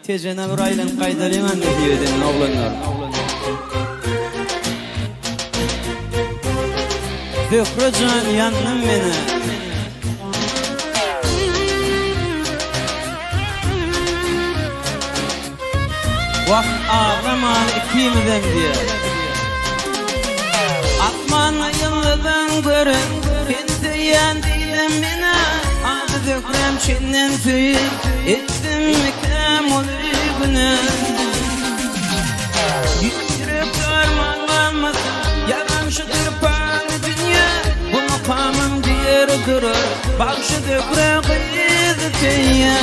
Tecene bir aylan kaydaliman ne diyedin oğlanlar. Zührecan yandım beni. Vah ağlaman ikimizden diye. Atman yıldan görün, kendi yendiğim beni. Adı dökrem çinnen tüyü, ettim mikem oluyor günü. Yürüp darmanlanmasın, yalan şu tırpan dünya. Bu makamım diğer durur, bak şu dökre kıydı tüyü.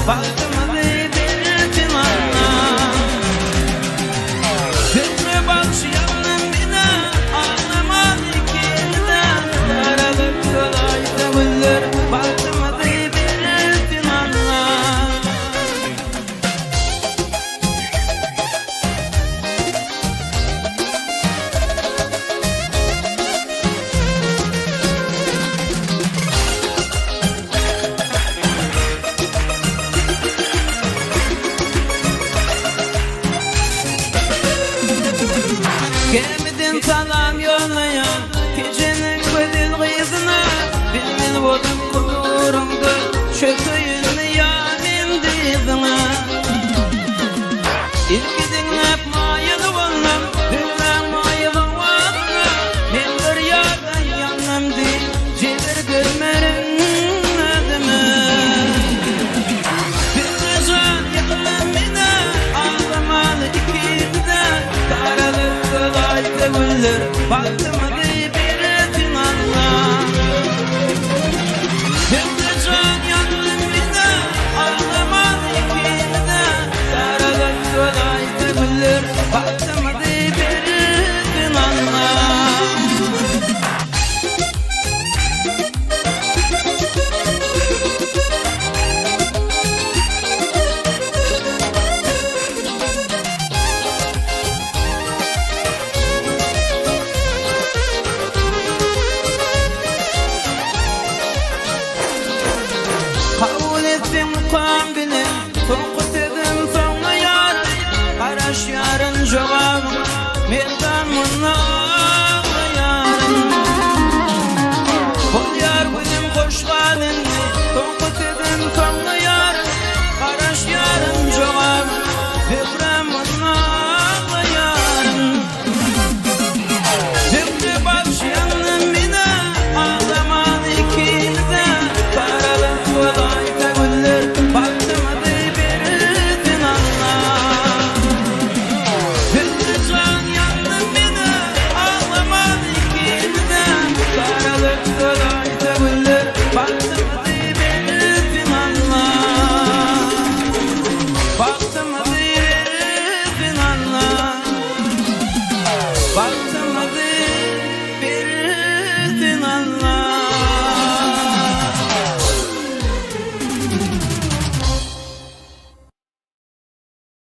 Baktıma değdirtin anla. Gönlü bakşıyanın bina, ağlamaz ikimden. Karalık kolayda güller, baktıma değdirtin anla. Gemidin salam yollayan gecenin güzel kızına, benim oldum kururumdu çöküyünü yarim dizine. İlk dinlep mayılı olmam, dünden mayılı olmam. Ben bir yardan yanım değil, cebir görmerim adımı. Bir can yakın beni, ağlamalı ikimden. Karalık kolayda güller, baktıma